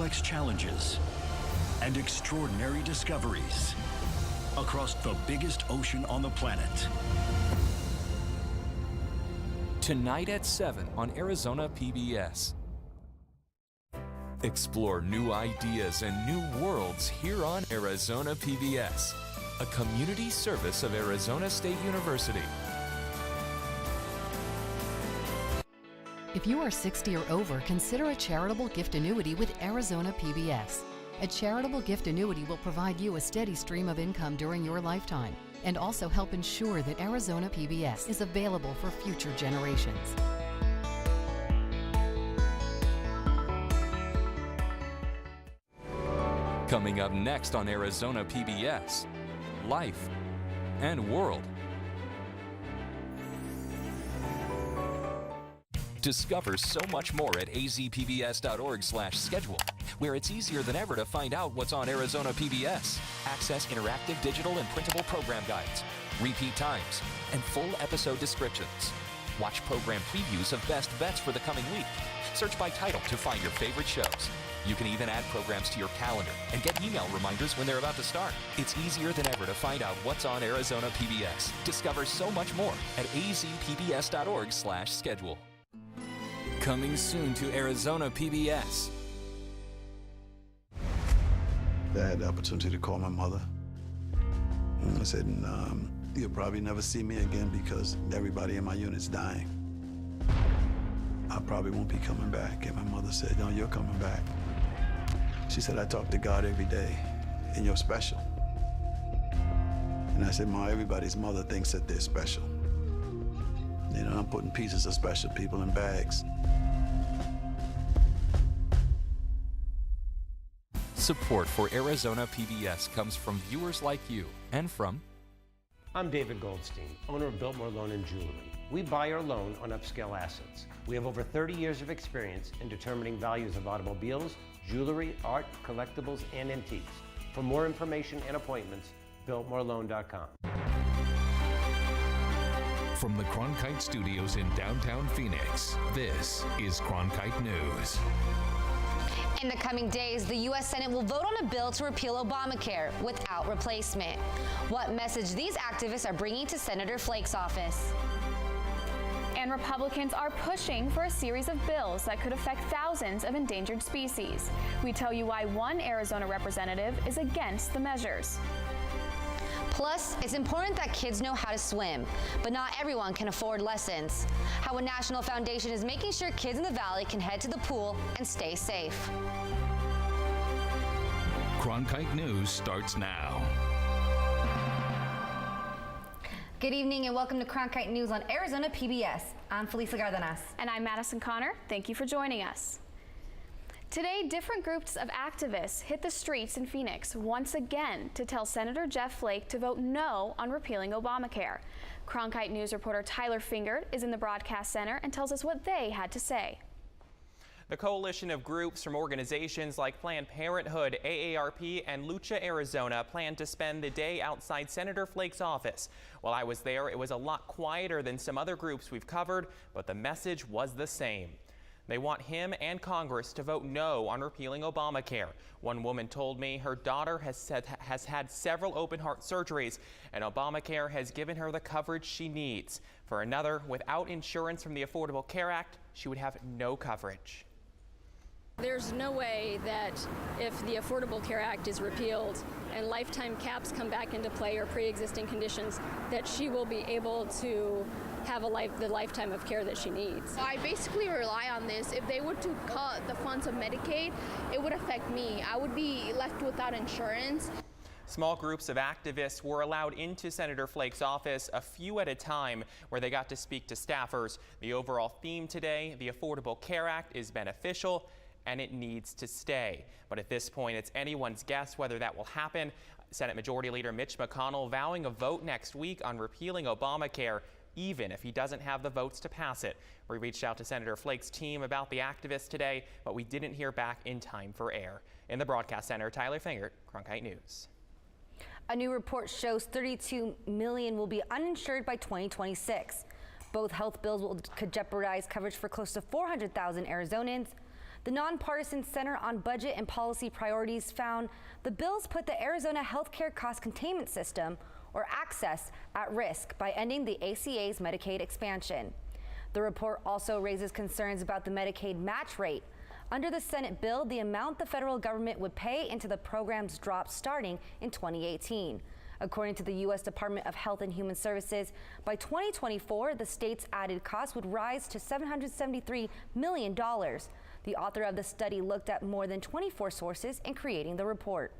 complex challenges and extraordinary discoveries across the biggest ocean on the planet. Tonight at 7 on Arizona PBS. Explore new ideas and new worlds here on Arizona PBS, a community service of Arizona State University. If you are 60 or over, consider a charitable gift annuity with Arizona PBS. A charitable gift annuity will provide you a steady stream of income during your lifetime and also help ensure that Arizona PBS is available for future generations. Coming up next on Arizona PBS, Life and World. Discover so much more at azpbs.org/schedule, where it's easier than ever to find out what's on Arizona PBS. Access interactive digital and printable program guides, repeat times, and full episode descriptions. Watch program previews of best bets for the coming week. Search by title to find your favorite shows. You can even add programs to your calendar and get email reminders when they're about to start. It's easier than ever to find out what's on Arizona PBS. Discover so much more at azpbs.org/schedule. Coming soon to Arizona PBS. I had the opportunity to call my mother. And I said, you'll probably never see me again because everybody in my unit's dying. I probably won't be coming back. And my mother said, no, you're coming back. She said, I talk to God every day, and you're special. And I said, Ma, everybody's mother thinks that they're special. You know, I'm putting pieces of special people in bags. Support for Arizona PBS comes from viewers like you and from... I'm David Goldstein, owner of Biltmore Loan and Jewelry. We buy or loan on upscale assets. We have over 30 years of experience in determining values of automobiles, jewelry, art, collectibles, and antiques. For more information and appointments, biltmoreloan.com. From the Cronkite Studios in downtown Phoenix, this is Cronkite News. In the coming days, the U.S. Senate will vote on a bill to repeal Obamacare without replacement. What message these activists are bringing to Senator Flake's office. And Republicans are pushing for a series of bills that could affect thousands of endangered species. We tell you why one Arizona representative is against the measures. Plus, it's important that kids know how to swim, but not everyone can afford lessons. How a national foundation is making sure kids in the valley can head to the pool and stay safe. Cronkite News starts now. Good evening and welcome to Cronkite News on Arizona PBS. I'm Felisa Gardenas. And I'm Madison Connor. Thank you for joining us. Today, different groups of activists hit the streets in Phoenix once again to tell Senator Jeff Flake to vote no on repealing Obamacare. Cronkite News reporter Tyler Fingert is in the broadcast center and tells us what they had to say. The coalition of groups from organizations like Planned Parenthood, AARP, and Lucha Arizona plan to spend the day outside Senator Flake's office. While I was there, it was a lot quieter than some other groups we've covered, but the message was the same. They want him and Congress to vote no on repealing Obamacare. One woman told me her daughter has had several open heart surgeries, and Obamacare has given her the coverage she needs. For another, without insurance from the Affordable Care Act, she would have no coverage. There's no way that if the Affordable Care Act is repealed and lifetime caps come back into play or pre-existing conditions, that she will be able to have the lifetime of care that she needs. I basically rely on this. If they were to cut the funds of Medicaid, it would affect me. I would be left without insurance. Small groups of activists were allowed into Senator Flake's office, a few at a time, where they got to speak to staffers. The overall theme today, the Affordable Care Act is beneficial and it needs to stay. But at this point, it's anyone's guess whether that will happen. Senate Majority Leader Mitch McConnell vowing a vote next week on repealing Obamacare, even if he doesn't have the votes to pass it. We reached out to Senator Flake's team about the activists today, but we didn't hear back in time for air. In the broadcast center, Tyler Fingert, Cronkite News. A new report shows 32 million will be uninsured by 2026. Both health bills could jeopardize coverage for close to 400,000 Arizonans. The nonpartisan Center on Budget and Policy Priorities found the bills put the Arizona Healthcare Cost Containment System, or ACCESS, at risk by ending the ACA's Medicaid expansion. The report also raises concerns about the Medicaid match rate. Under the Senate bill, the amount the federal government would pay into the program's dropped starting in 2018. According to the U.S. Department of Health and Human Services, by 2024, the state's added cost would rise to $773 million. The author of the study looked at more than 24 sources in creating the report.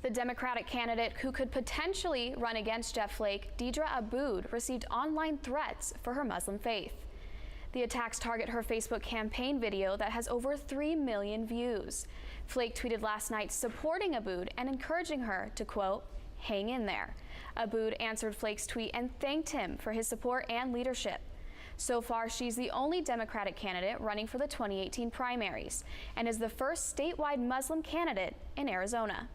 The Democratic candidate who could potentially run against Jeff Flake, Deidre Aboud, received online threats for her Muslim faith. The attacks target her Facebook campaign video that has over 3 million views. Flake tweeted last night supporting Aboud and encouraging her to, quote, hang in there. Aboud answered Flake's tweet and thanked him for his support and leadership. So far, she's the only Democratic candidate running for the 2018 primaries and is the first statewide Muslim candidate in Arizona.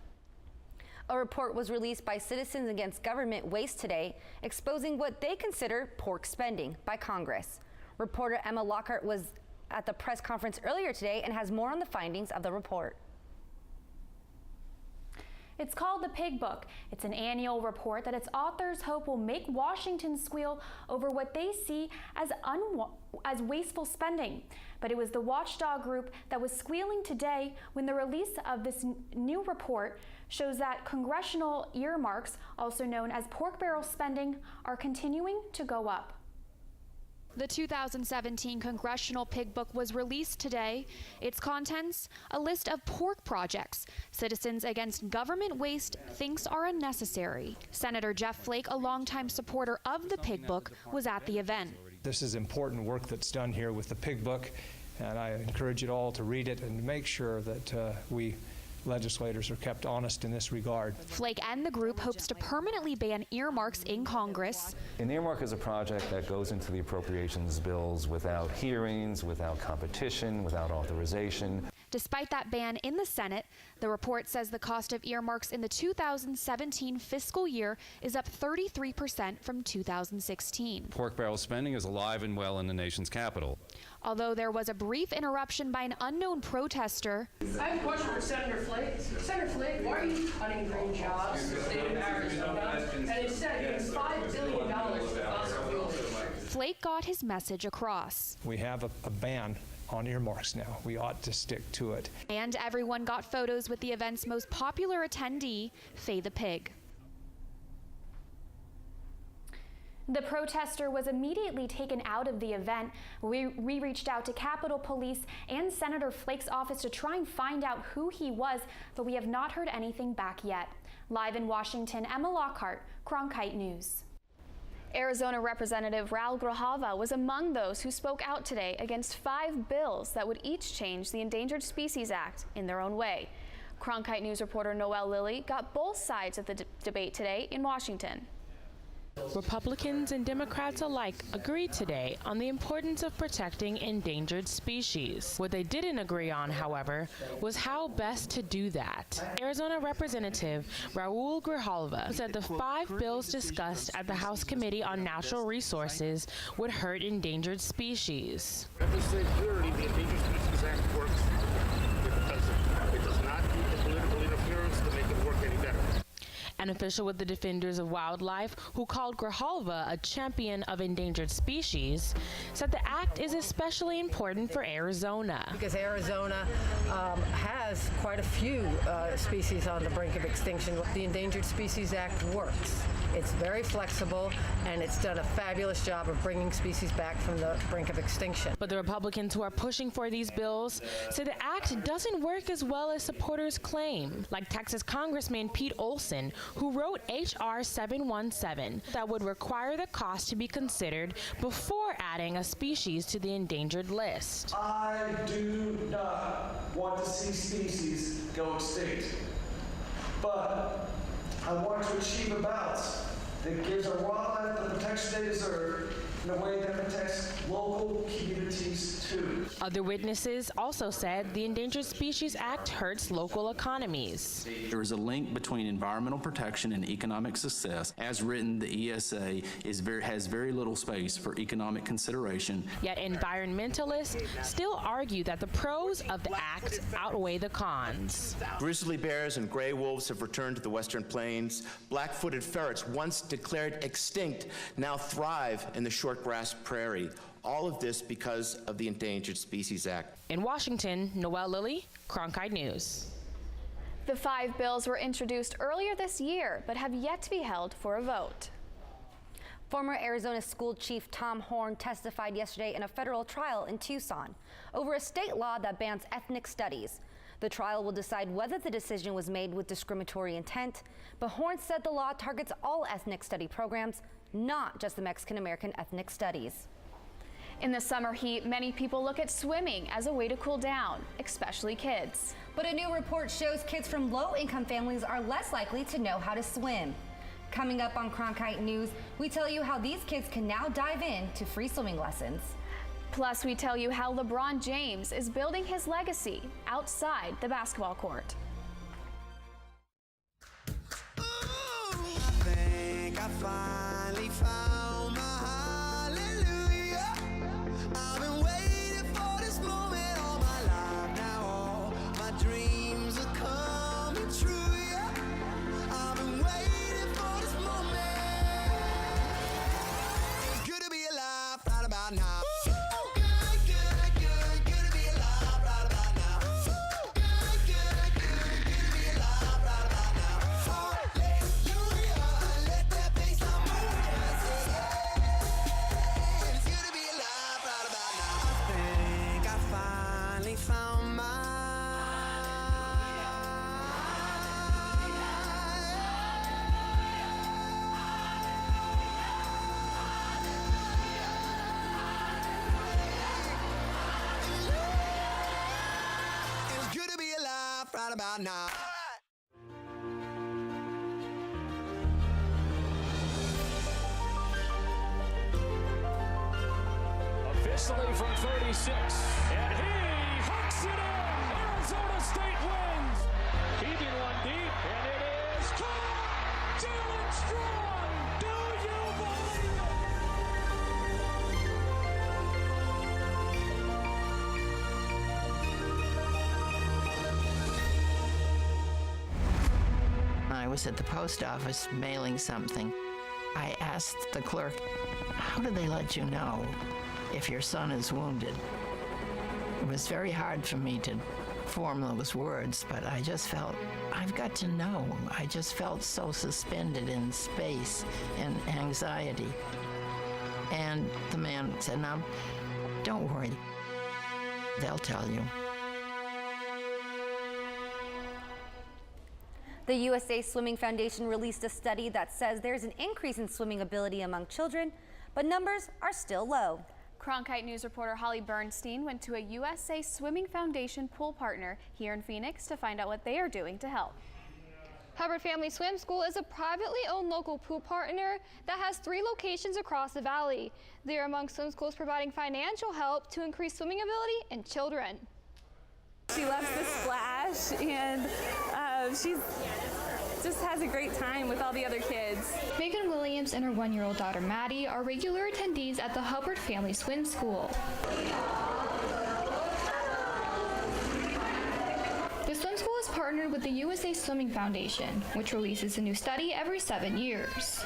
A report was released by Citizens Against Government Waste today, exposing what they consider pork spending by Congress. Reporter Emma Lockhart was at the press conference earlier today and has more on the findings of the report. It's called The Pig Book. It's an annual report that its authors hope will make Washington squeal over what they see as wasteful spending. But it was the watchdog group that was squealing today when the release of this new report shows that congressional earmarks, also known as pork barrel spending, are continuing to go up. The 2017 Congressional Pig Book was released today. Its contents, a list of pork projects Citizens Against Government Waste thinks are unnecessary. Senator Jeff Flake, a longtime supporter of the Pig Book, was at the event. This is important work that's done here with the Pig Book, and I encourage you all to read it and make sure that we legislators are kept honest in this regard. Flake and the group hopes to permanently ban earmarks in Congress. An earmark is a project that goes into the appropriations bills without hearings, without competition, without authorization. Despite that ban in the Senate, the report says the cost of earmarks in the 2017 fiscal year is up 33% from 2016. Pork barrel spending is alive and well in the nation's capital. Although there was a brief interruption by an unknown protester. I have a question for Senator Flake. Senator Flake, why are you cutting green jobs in the state of Arizona and instead giving $5 billion to fossil fuels? Flake got his message across. We have a ban on earmarks now. We ought to stick to it. And everyone got photos with the event's most popular attendee, Faye the Pig. The protester was immediately taken out of the event. We reached out to Capitol Police and Senator Flake's office to try and find out who he was, but we have not heard anything back yet. Live in Washington, Emma Lockhart, Cronkite News. Arizona Representative Raul Grijalva was among those who spoke out today against 5 bills that would each change the Endangered Species Act in their own way. Cronkite News reporter Noelle Lilly got both sides of the debate today in Washington. Republicans and Democrats alike agreed today on the importance of protecting endangered species. What they didn't agree on, however, was how best to do that. Arizona Representative Raul Grijalva said the 5 bills discussed at the House Committee on Natural Resources would hurt endangered species. Let me say clearly, the Endangered Species Act works because it does not need the political interference to make it work any better. An official with the Defenders of Wildlife, who called Grijalva a champion of endangered species, said the act is especially important for Arizona. Because Arizona has quite a few species on the brink of extinction. The Endangered Species Act works. It's very flexible, and it's done a fabulous job of bringing species back from the brink of extinction. But the Republicans who are pushing for these bills say the act doesn't work as well as supporters claim, like Texas Congressman Pete Olson, who wrote H.R. 717 that would require the cost to be considered before adding a species to the endangered list. I do not want to see species go extinct, but I want to achieve a balance that gives our wildlife the protection they deserve in a way that protects local communities too. Other witnesses also said the Endangered Species Act hurts local economies. There is a link between environmental protection and economic success. As written, the ESA has very little space for economic consideration. Yet environmentalists still argue that the pros of the act outweigh the cons. Grizzly bears and gray wolves have returned to the western plains. Black-footed ferrets, once declared extinct, now thrive in the shortgrass prairie. All of this because of the Endangered Species Act. In Washington, Noelle Lilly, Cronkite News. The 5 bills were introduced earlier this year, but have yet to be held for a vote. Former Arizona school chief Tom Horn testified yesterday in a federal trial in Tucson over a state law that bans ethnic studies. The trial will decide whether the decision was made with discriminatory intent, but Horn said the law targets all ethnic study programs, not just the Mexican-American ethnic studies. In the summer heat, many people look at swimming as a way to cool down, especially kids. But a new report shows kids from low-income families are less likely to know how to swim. Coming up on Cronkite News, we tell you how these kids can now dive in to free swimming lessons. Plus, we tell you how LeBron James is building his legacy outside the basketball court. I think I finally found my hallelujah. I've been waiting for this moment all my life now. All my dreams are coming true. Yeah. I've been waiting for this moment. It's good to be alive right about now. Right about now. Officially from 36, and he hooks it in. Arizona State wins. Keeping one deep, and it is caught. Jalen Strong. Do you believe I was at the post office mailing something. I asked the clerk, how do they let you know if your son is wounded? It was very hard for me to form those words, but I just felt, I've got to know. I just felt so suspended in space and anxiety. And the man said, now, don't worry. They'll tell you. The USA Swimming Foundation released a study that says there's an increase in swimming ability among children, but numbers are still low. Cronkite News reporter Holly Bernstein went to a USA Swimming Foundation pool partner here in Phoenix to find out what they are doing to help. Hubbard Family Swim School is a privately owned local pool partner that has 3 locations across the valley. They are among swim schools providing financial help to increase swimming ability in children. She loves to splash, and she just has a great time with all the other kids. Megan Williams and her 1-year-old daughter Maddie are regular attendees at the Hubbard Family Swim School. The swim school is partnered with the USA Swimming Foundation, which releases a new study every 7 years.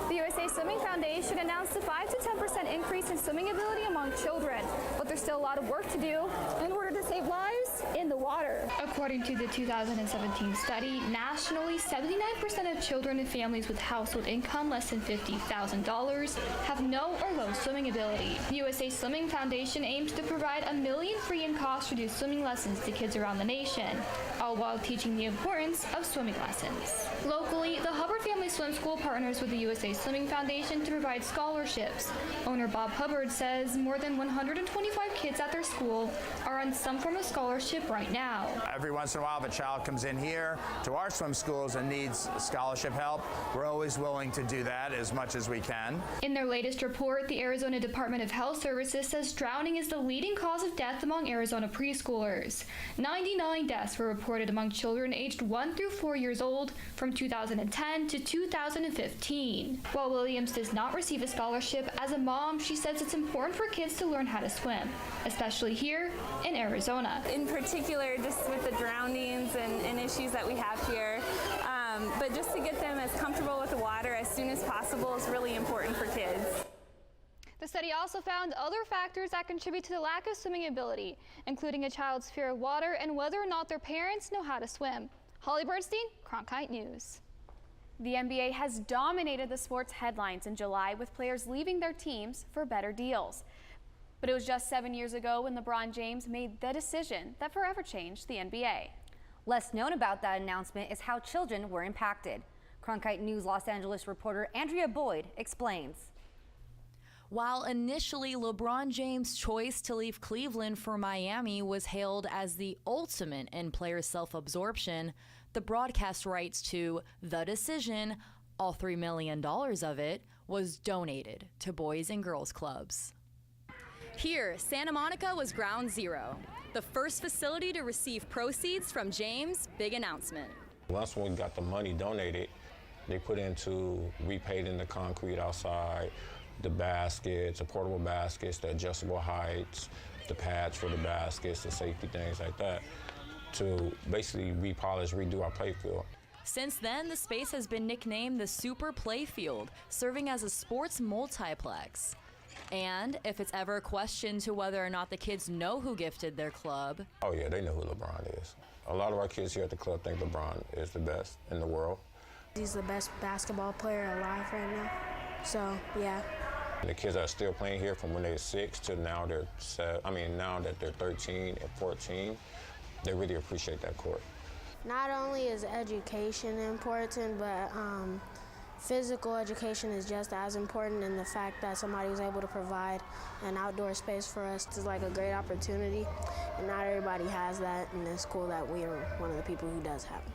The USA Swimming Foundation announced a 5 to 10% increase in swimming ability among children, but there's still a lot of work to do in order to save lives in the water. According to the 2017 study, nationally, 79% of children and families with household income less than $50,000 have no or low swimming ability. The USA Swimming Foundation aims to provide 1 million free and cost-reduced swimming lessons to kids around the nation, all while teaching the importance of swimming lessons. Locally, the Hubbard Family Swim School partners with the USA Swimming Foundation to provide scholarships. Owner Bob Hubbard says more than 125 kids at their school are on some form of scholarship scholarship right now. Every once in a while, if a child comes in here to our swim schools and needs scholarship help, we're always willing to do that as much as we can. In their latest report, the Arizona Department of Health Services says drowning is the leading cause of death among Arizona preschoolers. 99 deaths were reported among children aged 1 through 4 years old from 2010 to 2015. While Williams does not receive a scholarship, as a mom, she says it's important for kids to learn how to swim, especially here in Arizona. In particular, just with the drownings and issues that we have here, but just to get them as comfortable with the water as soon as possible is really important for kids. The study also found other factors that contribute to the lack of swimming ability, including a child's fear of water and whether or not their parents know how to swim. Holly Bernstein, Cronkite News. The NBA has dominated the sports headlines in July with players leaving their teams for better deals. But it was just 7 years ago when LeBron James made the decision that forever changed the NBA. Less known about that announcement is how children were impacted. Cronkite News Los Angeles reporter Andrea Boyd explains. While initially LeBron James' choice to leave Cleveland for Miami was hailed as the ultimate in player self-absorption, the broadcast rights to the decision, all $3 million of it, was donated to boys and girls clubs. Here, Santa Monica was ground zero, the first facility to receive proceeds from James' big announcement. Once we got the money donated, they put into repaving the concrete outside, the baskets, the portable baskets, the adjustable heights, the pads for the baskets, the safety things like that, to basically repolish, redo our play field. Since then, the space has been nicknamed the Super Playfield, serving as a sports multiplex. And if it's ever a question to whether or not the kids know who gifted their club. Oh yeah, they know who LeBron is. A lot of our kids here at the club think LeBron is the best in the world. He's the best basketball player alive right now, so yeah. The kids that are still playing here from when they were 6 to now now that they're 13 and 14, they really appreciate that court. Not only is education important, but physical education is just as important, and the fact that somebody was able to provide an outdoor space for us is like a great opportunity, and not everybody has that, and it's cool that we are one of the people who does have it.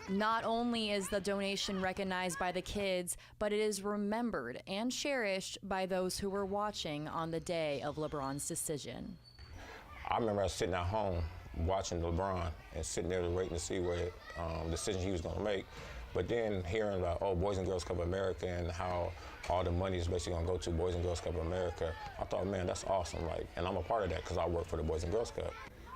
Not only is the donation recognized by the kids, but it is remembered and cherished by those who were watching on the day of LeBron's decision. I remember I was sitting at home watching LeBron and sitting there waiting to see what decision he was going to make. But then hearing about, Boys and Girls Club of America and how all the money is basically going to go to Boys and Girls Club of America, I thought, man, that's awesome. And I'm a part of that because I work for the Boys and Girls Club.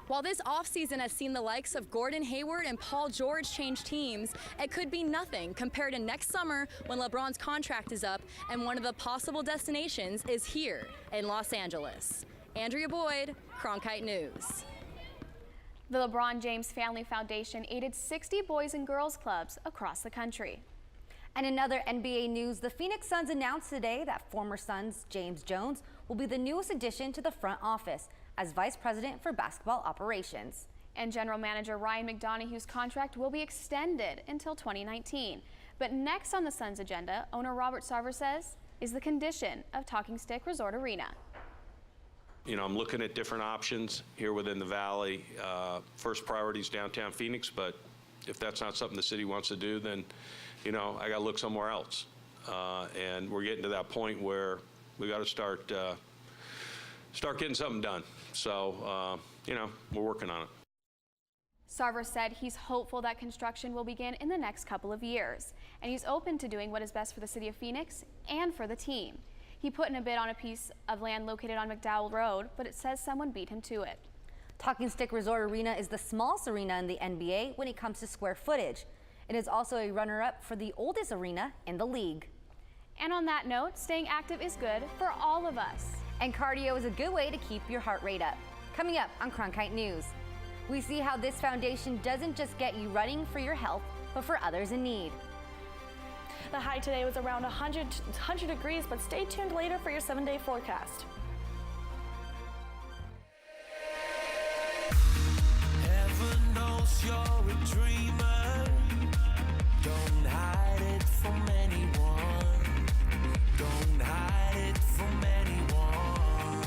While this offseason has seen the likes of Gordon Hayward and Paul George change teams, it could be nothing compared to next summer when LeBron's contract is up and one of the possible destinations is here in Los Angeles. Andrea Boyd, Cronkite News. The LeBron James Family Foundation aided 60 boys and girls clubs across the country. And in other NBA news, the Phoenix Suns announced today that former Suns James Jones will be the newest addition to the front office as Vice President for Basketball Operations. And General Manager Ryan McDonoghue's contract will be extended until 2019. But next on the Suns' agenda, owner Robert Sarver says, is the condition of Talking Stick Resort Arena. You know, I'm looking at different options here within the Valley. First priority is downtown Phoenix, but if that's not something the city wants to do, then, you know, I got to look somewhere else. And we're getting to that point where we got to start getting something done. So, you know, we're working on it. Sarver said he's hopeful that construction will begin in the next couple of years, and he's open to doing what is best for the city of Phoenix and for the team. He put in a bid on a piece of land located on McDowell Road, but it says someone beat him to it. Talking Stick Resort Arena is the smallest arena in the NBA when it comes to square footage. It is also a runner-up for the oldest arena in the league. And on that note, staying active is good for all of us. And cardio is a good way to keep your heart rate up. Coming up on Cronkite News, we see how this foundation doesn't just get you running for your health, but for others in need. The high today was around 100 degrees, but stay tuned later for your 7-day forecast. Heaven knows you're a dreamer. Don't hide it from anyone. Don't hide it from anyone.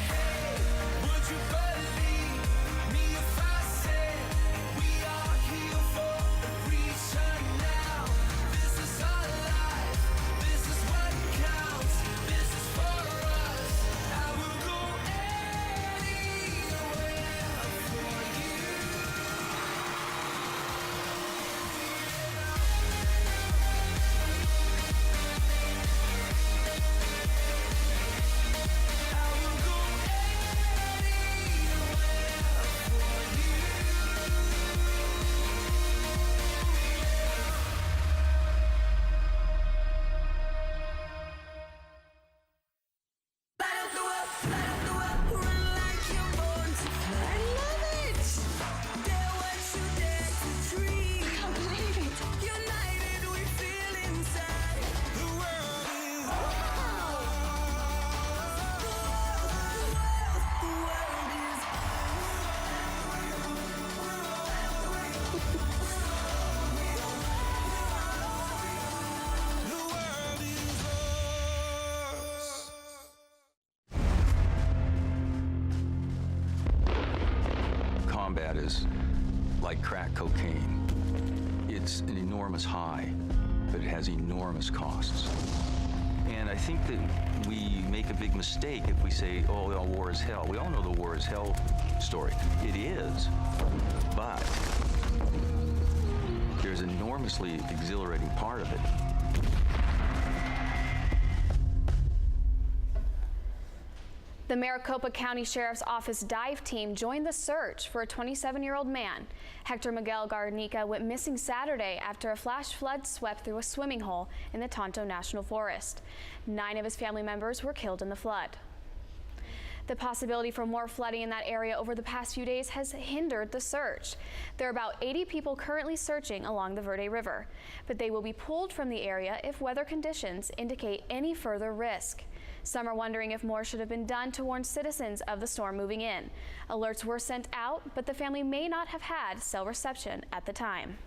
Hey. combat is like crack cocaine. It's an enormous high, but it has enormous costs. And I think that we make a big mistake if we say, oh, well, war is hell. We all know the war is hell story. It is, but there's an enormously exhilarating part of it. The Maricopa County Sheriff's Office dive team joined the search for a 27-year-old man. Hector Miguel Garnica went missing Saturday after a flash flood swept through a swimming hole in the Tonto National Forest. 9 of his family members were killed in the flood. The possibility for more flooding in that area over the past few days has hindered the search. There are about 80 people currently searching along the Verde River, but they will be pulled from the area if weather conditions indicate any further risk. Some are wondering if more should have been done to warn citizens of the storm moving in. Alerts were sent out, but the family may not have had cell reception at the time.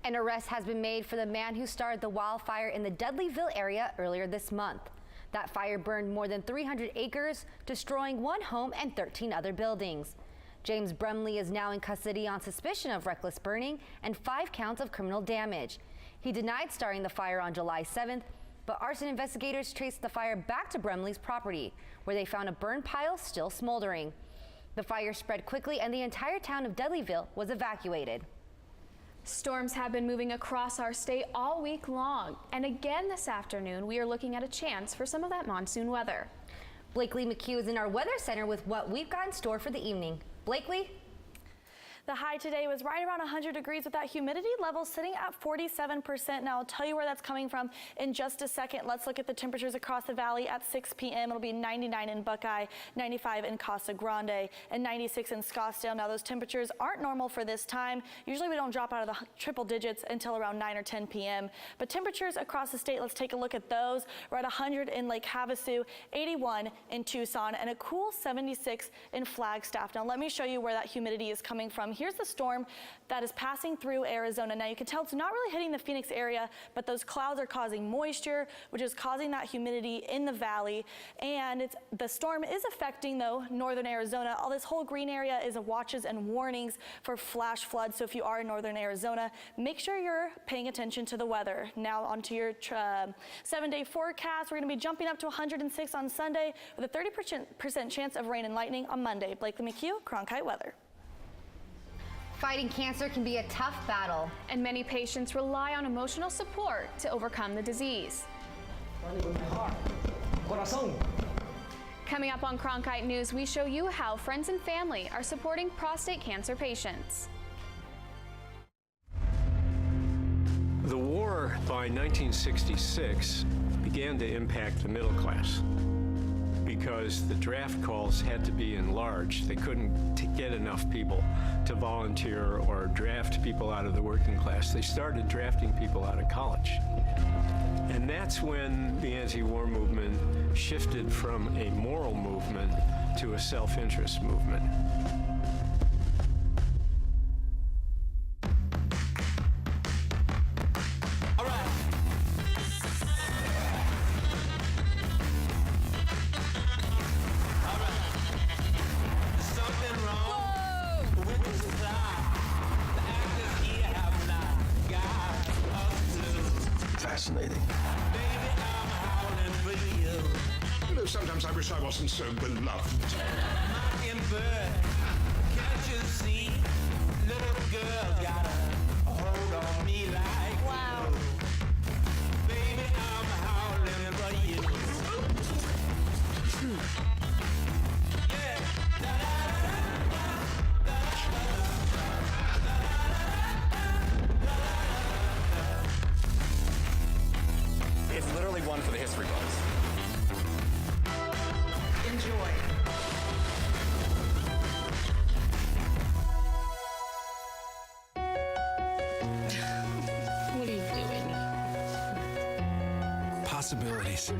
An arrest has been made for the man who started the wildfire in the Dudleyville area earlier this month. That fire burned more than 300 acres, destroying 1 home and 13 other buildings. James Brumley is now in custody on suspicion of reckless burning and 5 counts of criminal damage. He denied starting the fire on July 7th, but arson investigators traced the fire back to Brumley's property, where they found a burn pile still smoldering. The fire spread quickly and the entire town of Dudleyville was evacuated. Storms have been moving across our state all week long, and again this afternoon we are looking at a chance for some of that monsoon weather. Blakely McHugh is in our weather center with what we've got in store for the evening. Blakely? The high today was right around 100 degrees with that humidity level sitting at 47%. Now I'll tell you where that's coming from in just a second. Let's look at the temperatures across the valley at 6 p.m. It'll be 99 in Buckeye, 95 in Casa Grande, and 96 in Scottsdale. Now those temperatures aren't normal for this time. Usually we don't drop out of the triple digits until around 9 or 10 p.m. But temperatures across the state, let's take a look at those. We're at 100 in Lake Havasu, 81 in Tucson, and a cool 76 in Flagstaff. Now let me show you where that humidity is coming from. Here's the storm that is passing through Arizona. Now you can tell it's not really hitting the Phoenix area, but those clouds are causing moisture, which is causing that humidity in the valley. And the storm is affecting, though, northern Arizona. All this whole green area is watches and warnings for flash floods. So if you are in northern Arizona, make sure you're paying attention to the weather. Now onto your 7-day forecast. We're going to be jumping up to 106 on Sunday with a 30% chance of rain and lightning on Monday. Blakely McHugh, Cronkite Weather. Fighting cancer can be a tough battle, and many patients rely on emotional support to overcome the disease. Coming up on Cronkite News, we show you how friends and family are supporting prostate cancer patients. The war by 1966 began to impact the middle class, because the draft calls had to be enlarged. They couldn't get enough people to volunteer or draft people out of the working class. They started drafting people out of college. And that's when the anti-war movement shifted from a moral movement to a self-interest movement. Fascinating. You know, sometimes I wish I wasn't so beloved. Can't you see? Little girl got a hold on me like wow. Baby, I'm howling for you. It's literally one for the history books. Enjoy. What are you doing? Possibilities.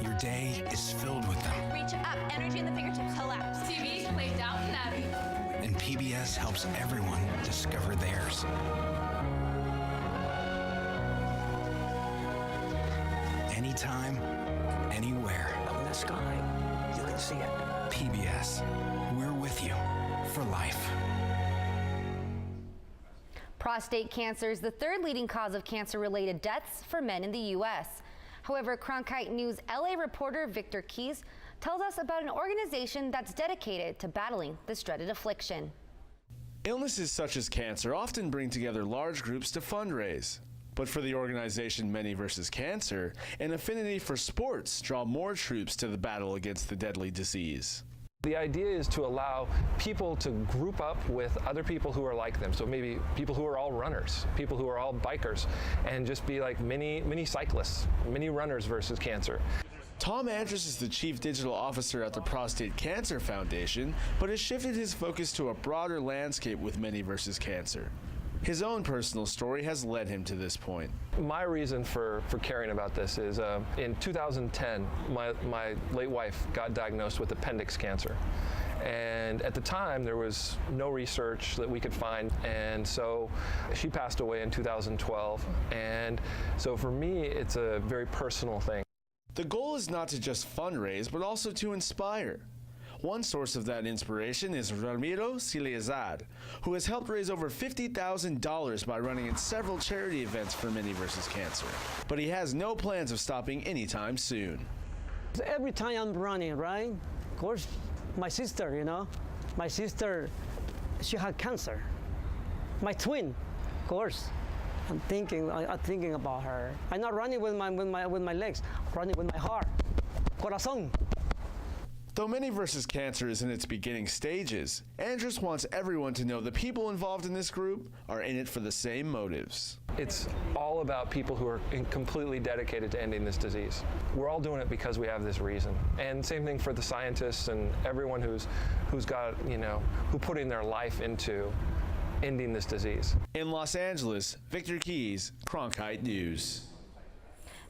Your day is filled with them. Reach up, energy in the fingertips, collapse. TV, play Downton Abbey. And PBS helps everyone discover theirs. Anytime, anywhere. Up in the sky, you can see it. PBS, we're with you for life. Prostate cancer is the third leading cause of cancer-related deaths for men in the U.S. However, Cronkite News LA reporter Victor Keys tells us about an organization that's dedicated to battling this dreaded affliction. Illnesses such as cancer often bring together large groups to fundraise. But for the organization Many vs. Cancer, an affinity for sports draw more troops to the battle against the deadly disease. The idea is to allow people to group up with other people who are like them. So maybe people who are all runners, people who are all bikers, and just be like mini cyclists, mini runners versus cancer. Tom Andrus is the Chief Digital Officer at the Prostate Cancer Foundation, but has shifted his focus to a broader landscape with Many vs. Cancer. His own personal story has led him to this point. My reason for caring about this is in 2010, my late wife got diagnosed with appendix cancer. And at the time, there was no research that we could find. And so she passed away in 2012. And so for me, it's a very personal thing. The goal is not to just fundraise, but also to inspire. One source of that inspiration is Ramiro Silezad, who has helped raise over $50,000 by running in several charity events for Many vs. Cancer. But he has no plans of stopping anytime soon. Every time I'm running, right? Of course, my sister, my sister, she had cancer. My twin, of course. I'm thinking about her. I'm not running with my legs, I'm running with my heart. Corazón. Though Many vs. Cancer is in its beginning stages, Andrus wants everyone to know the people involved in this group are in it for the same motives. It's all about people who are completely dedicated to ending this disease. We're all doing it because we have this reason. And same thing for the scientists and everyone who's got, who put in their life into ending this disease. In Los Angeles, Victor Keys, Cronkite News.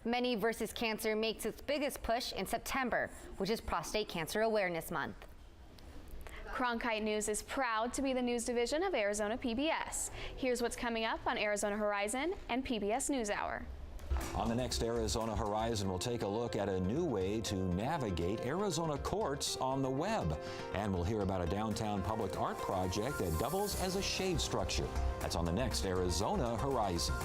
Many vs. Cancer makes its biggest push in September, which is Prostate Cancer Awareness Month. Cronkite News is proud to be the news division of Arizona PBS. Here's what's coming up on Arizona Horizon and PBS NewsHour. On the next Arizona Horizon, we'll take a look at a new way to navigate Arizona courts on the web. And we'll hear about a downtown public art project that doubles as a shade structure. That's on the next Arizona Horizon.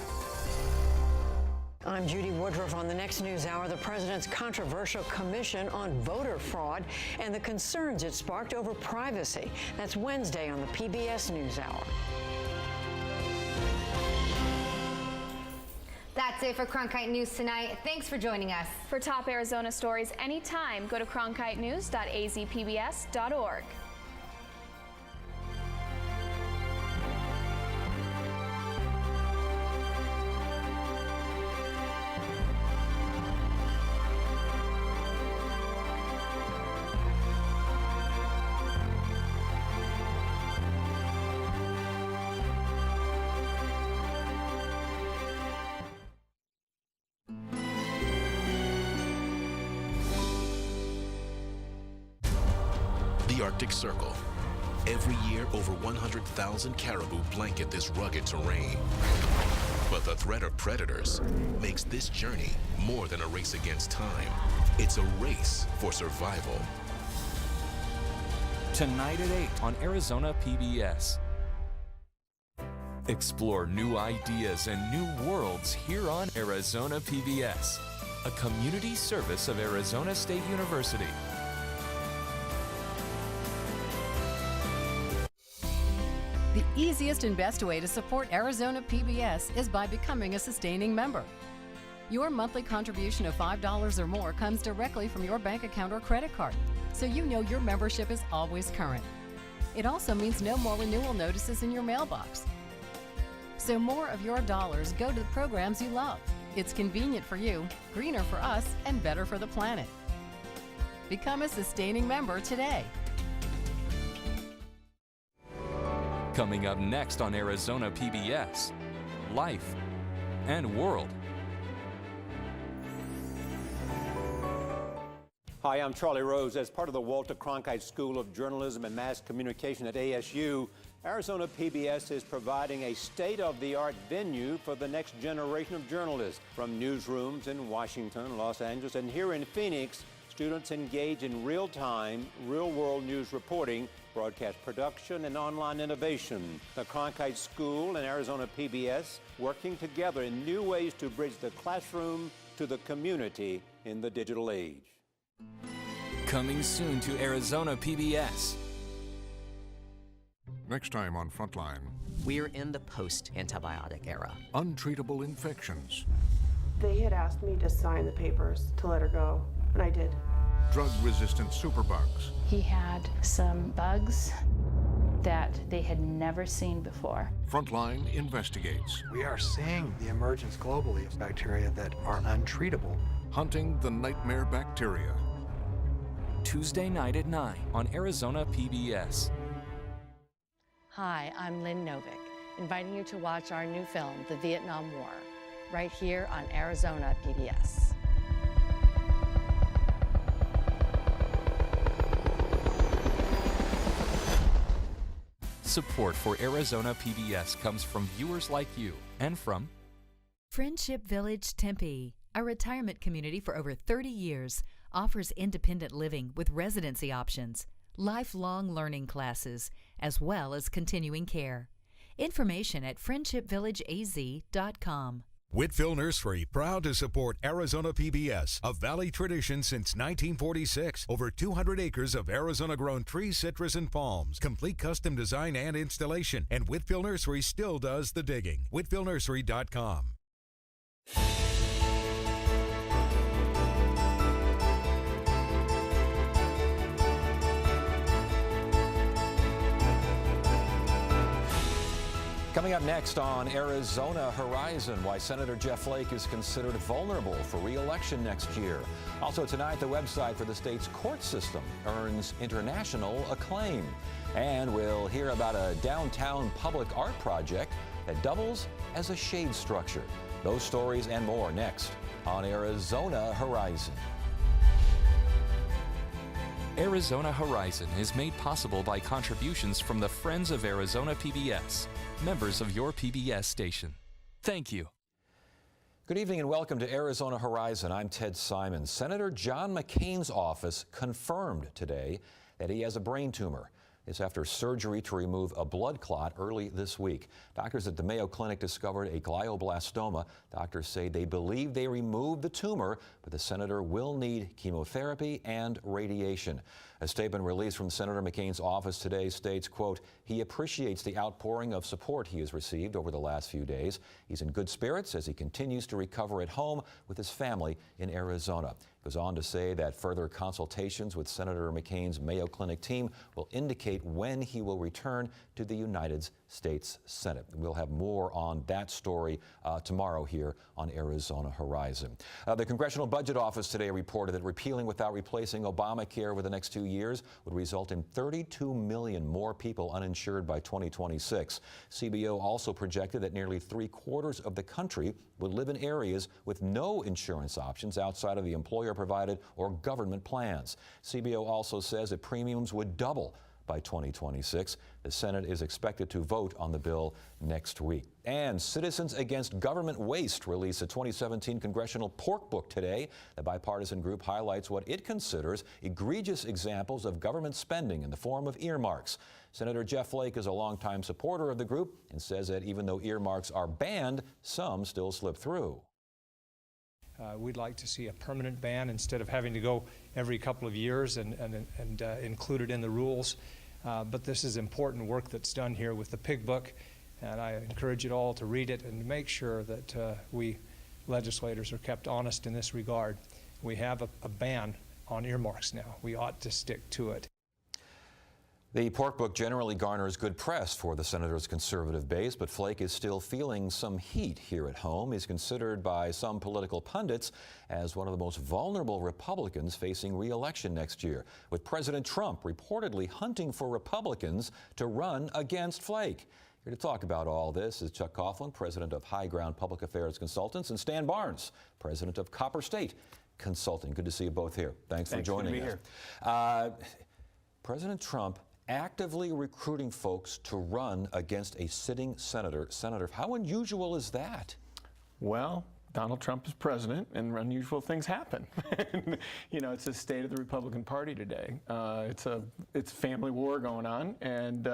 I'm Judy Woodruff. On the next NewsHour, the president's controversial commission on voter fraud and the concerns it sparked over privacy. That's Wednesday on the PBS NewsHour. That's it for Cronkite News tonight. Thanks for joining us. For top Arizona stories anytime, go to cronkitenews.azpbs.org. The Arctic Circle. Every year, over 100,000 caribou blanket this rugged terrain. But the threat of predators makes this journey more than a race against time. It's a race for survival. Tonight at 8 on Arizona PBS. Explore new ideas and new worlds here on Arizona PBS, a community service of Arizona State University. The easiest and best way to support Arizona PBS is by becoming a sustaining member. Your monthly contribution of $5 or more comes directly from your bank account or credit card, so you know your membership is always current. It also means no more renewal notices in your mailbox. So more of your dollars go to the programs you love. It's convenient for you, greener for us, and better for the planet. Become a sustaining member today. Coming up next on Arizona PBS, Life and World. Hi, I'm Charlie Rose. As part of the Walter Cronkite School of Journalism and Mass Communication at ASU, Arizona PBS is providing a state-of-the-art venue for the next generation of journalists. From newsrooms in Washington, Los Angeles, and here in Phoenix, students engage in real-time, real-world news reporting broadcast production, and online innovation. The Cronkite School and Arizona PBS working together in new ways to bridge the classroom to the community in the digital age. Coming soon to Arizona PBS. Next time on Frontline. We're in the post-antibiotic era. Untreatable infections. They had asked me to sign the papers to let her go, and I did. Drug-resistant superbugs. He had some bugs that they had never seen before. Frontline investigates. We are seeing the emergence globally of bacteria that are untreatable. Hunting the nightmare bacteria. Tuesday night at 9 on Arizona PBS. Hi, I'm Lynn Novick, inviting you to watch our new film, The Vietnam War, right here on Arizona PBS. Support for Arizona PBS comes from viewers like you and from Friendship Village Tempe, a retirement community for over 30 years, offers independent living with residency options, lifelong learning classes, as well as continuing care. Information at friendshipvillageaz.com. Whitfill Nursery, proud to support Arizona PBS, a Valley tradition since 1946. Over 200 acres of Arizona-grown trees, citrus, and palms. Complete custom design and installation. And Whitfill Nursery still does the digging. WhitfillNursery.com. Coming up next on Arizona Horizon, why Senator Jeff Flake is considered vulnerable for re-election next year. Also tonight, the website for the state's court system earns international acclaim. And we'll hear about a downtown public art project that doubles as a shade structure. Those stories and more next on Arizona Horizon. Arizona Horizon is made possible by contributions from the Friends of Arizona PBS, members of your PBS station. Thank you. Good evening and welcome to Arizona Horizon. I'm Ted Simon. Senator John McCain's office confirmed today that he has a brain tumor. It's after surgery to remove a blood clot early this week. Doctors at the Mayo Clinic discovered a glioblastoma. Doctors say they believe they removed the tumor, but the senator will need chemotherapy and radiation. A statement released from Senator McCain's office today states, quote, he appreciates the outpouring of support he has received over the last few days. He's in good spirits as he continues to recover at home with his family in Arizona. It goes on to say that further consultations with Senator McCain's Mayo Clinic team will indicate when he will return to the United States Senate. We'll have more on that story tomorrow here on Arizona Horizon. The Congressional Budget Office today reported that repealing without replacing Obamacare over the next 2 years would result in 32 million more people uninsured by 2026. CBO also projected that nearly 3/4 of the country would live in areas with no insurance options outside of the employer-provided or government plans. CBO also says that premiums would double by 2026. The Senate is expected to vote on the bill next week. And Citizens Against Government Waste released a 2017 Congressional Pork Book today. The bipartisan group highlights what it considers egregious examples of government spending in the form of earmarks. Senator Jeff Flake is a longtime supporter of the group and says that even though earmarks are banned, some still slip through. We'd like to see a permanent ban instead of having to go every couple of years and include it in the rules. But this is important work that's done here with the Pig Book, and I encourage you all to read it and make sure that we legislators are kept honest in this regard. We have a ban on earmarks now. We ought to stick to it. The Pork Book generally garners good press for the senator's conservative base, but Flake is still feeling some heat here at home. He's considered by some political pundits as one of the most vulnerable Republicans facing re-election next year, with President Trump reportedly hunting for Republicans to run against Flake. Here to talk about all this is Chuck Coughlin, president of High Ground Public Affairs Consultants, and Stan Barnes, president of Copper State Consulting. Good to see you both here. Thanks for joining us. President Trump actively recruiting folks to run against a sitting senator. Senator, how unusual is that? Well, Donald Trump is president, and unusual things happen. You know, it's the state of the Republican Party today. It's a family war going on, and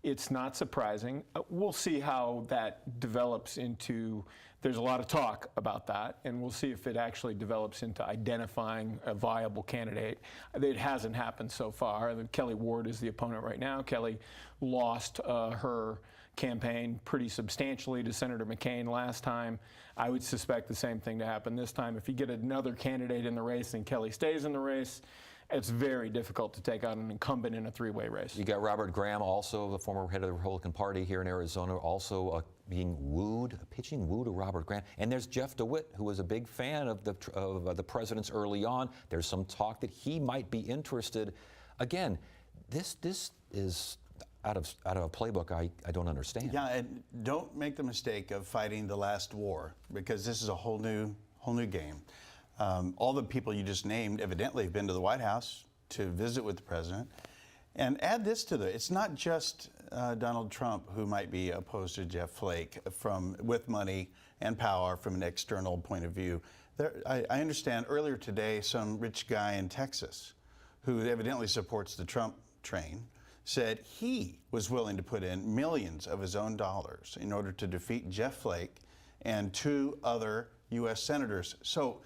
it's not surprising. We'll see how that develops into. There's a lot of talk about that, and we'll see if it actually develops into identifying a viable candidate. It hasn't happened so far. Kelly Ward is the opponent right now. Kelly lost her campaign pretty substantially to Senator McCain last time. I would suspect the same thing to happen this time. If you get another candidate in the race and Kelly stays in the race, it's very difficult to take out an incumbent in a three-way race. You got Robert Graham, also the former head of the Republican Party here in Arizona, also being wooed, pitching woo to Robert Graham. And there's Jeff DeWitt, who was a big fan of the president's early on. There's some talk that he might be interested. Again, this is out of a playbook I don't understand. Yeah, and don't make the mistake of fighting the last war, because this is a whole new game. All the people you just named evidently have been to the White House to visit with the president. And add this to it's not just Donald Trump who might be opposed to Jeff Flake with money and power from an external point of view. I understand earlier today some rich guy in Texas who evidently supports the Trump train said he was willing to put in millions of his own dollars in order to defeat Jeff Flake and 2 other U.S. senators. So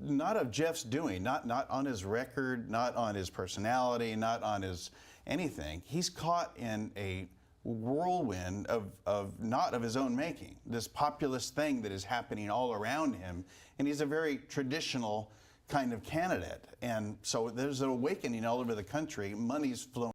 not of Jeff's doing, not on his record, not on his personality, not on his anything. He's caught in a whirlwind of not of his own making, this populist thing that is happening all around him, and he's a very traditional kind of candidate. And so there's an awakening all over the country. Money's flowing.